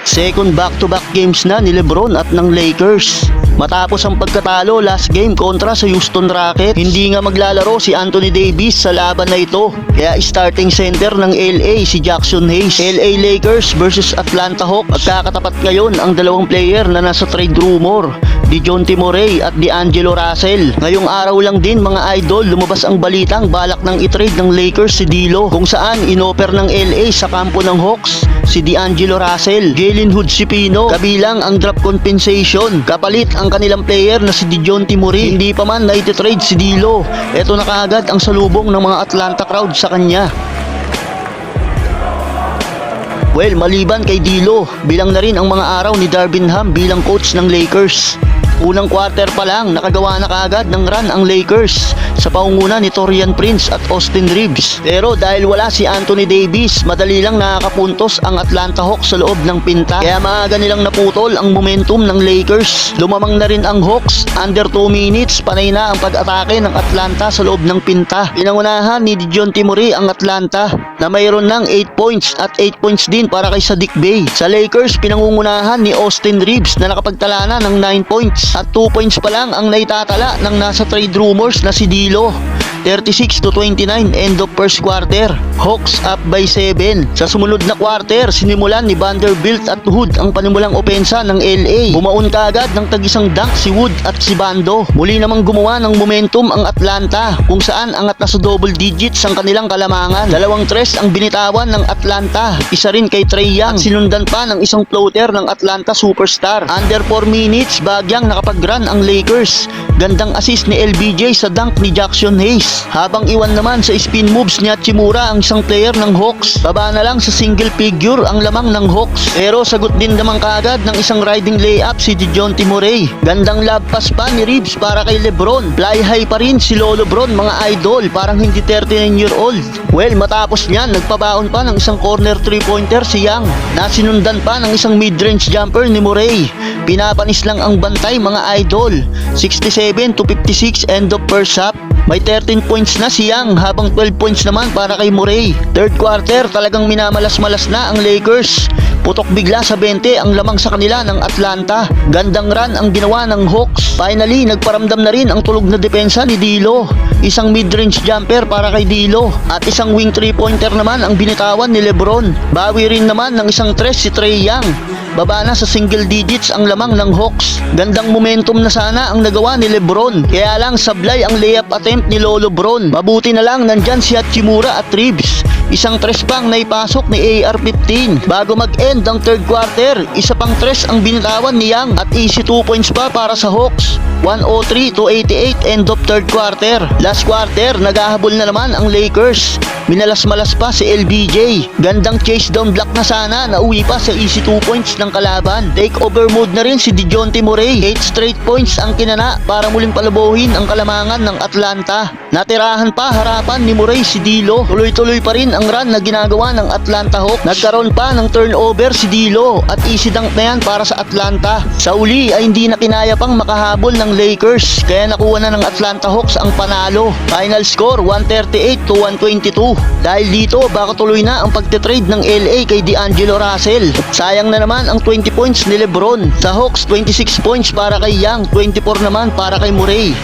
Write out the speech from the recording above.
Second back-to-back games na ni LeBron at ng Lakers. Matapos ang pagkatalo last game kontra sa Houston Rockets, hindi nga maglalaro si Anthony Davis sa laban na ito. Kaya starting center ng LA si Jackson Hayes. LA Lakers versus Atlanta Hawks. Magkakatapat ngayon ang dalawang player na nasa trade rumor, DeJounte Murray at D'Angelo Russell. Ngayong araw lang din mga idol, lumabas ang balitang balak ng i-trade ng Lakers si D'Lo, kung saan inoffer ng LA sa kampo ng Hawks si D'Angelo Russell, Jalen Hood-Schifino, kabilang ang drop compensation. Kapalit ang kanilang player na si DeJounte Murray. Hindi pa man na-trade si D'Lo. Ito na kaagad ang salubong ng mga Atlanta crowd sa kanya. Well, maliban kay D'Lo, bilang na rin ang mga araw ni Darvin Ham bilang coach ng Lakers. Unang quarter pa lang, nakagawa na kaagad ng run ang Lakers sa paunguna ni Taurean Prince at Austin Reeves. Pero dahil wala si Anthony Davis, madali lang nakakapuntos ang Atlanta Hawks sa loob ng pinta. Kaya maaga nilang naputol ang momentum ng Lakers. Lumamang na rin ang Hawks, under 2 minutes, panay na ang pag-atake ng Atlanta sa loob ng pinta. Pinangunahan ni DeJounte Murray ang Atlanta na mayroon ng 8 points at 8 points din para kay Saddiq Bey. Sa Lakers, pinangungunahan ni Austin Reeves na nakapagtala na ng 9 points. At 2 points pa lang ang naitatala ng nasa trade rumors na si D'Lo. 36-29 end of first quarter. Hawks up by 7. Sa sumunod na quarter, sinimulan ni Vanderbilt at Hood ang panimulang opensa ng LA. Bumaon kaagad ng tag-isang dunk si Wood at si Bando. Muli namang gumawa ng momentum ang Atlanta, kung saan angat na sa double digits ang kanilang kalamangan. 2 tres ang binitawan ng Atlanta, isa rin kay Trae Young, at sinundan pa ng isang floater ng Atlanta superstar. Under 4 minutes, bagyang nakapag-run ang Lakers. Gandang assist ni LBJ sa dunk ni Jackson Hayes. Habang iwan naman sa spin moves ni Hachimura ang isang player ng Hawks. Baba na lang sa single figure ang lamang ng Hawks. Pero sagot din naman kaagad ng isang riding layup si DeJounte Murray. Gandang lob pass pa ni Reeves para kay LeBron. Fly high pa rin si Lolo Bron, mga idol, parang hindi 39-year-old. Well, matapos niyan, nagpabaon pa ng isang corner 3-pointer si Young. Nasinundan pa ng isang mid-range jumper ni Murray. Pinapanis lang ang bantay mga idol. 67-56 end of first half. May 13 points na si Young habang 12 points naman para kay Murray. Third quarter, talagang minamalas-malas na ang Lakers. Putok bigla sa 20 ang lamang sa kanila ng Atlanta. Gandang run ang ginawa ng Hawks. Finally, nagparamdam na rin ang tulog na depensa ni D'Lo. Isang mid-range jumper para kay D'Lo at isang wing 3-pointer naman ang binitawan ni LeBron. Bawi rin naman ng isang tres si Trae Young. Baba na sa single digits ang lamang ng Hawks. Gandang momentum na sana ang nagawa ni LeBron. Kaya lang sablay ang layup attempt ni Lolo Bron. Mabuti na lang nandyan si Hachimura at Reeves. Isang tres pang naipasok ni AR-15. Bago mag-end ang third quarter, isa pang tres ang binitawan ni Young at easy 2 points pa para sa Hawks. 103-88 end of third quarter. Last quarter, naghahabol na naman ang Lakers. Minalas-malas pa si LBJ. Gandang chase down block na sana, nauwi pa sa easy 2 points ng kalaban. Take over mode na rin si DeJounte Murray. 8 straight points ang kinana para muling palabuhin ang kalamangan ng Atlanta. Natirahan pa harapan ni Murray si D'Lo. Tuloy-tuloy pa rin ang run na ginagawa ng Atlanta Hawks. Nagkaroon pa ng turnover si D'Lo at easy dunk na yan para sa Atlanta. Sa uli ay hindi na kinaya pang makahabol ng Lakers, kaya nakuha na ng Atlanta Hawks ang panalo. Final score 138-122. Dahil dito baka tuloy na ang pagte-trade ng LA kay D'Angelo Russell. Sayang na naman ang 20 points ni LeBron. Sa Hawks 26 points para kay Young, 24 naman para kay Murray.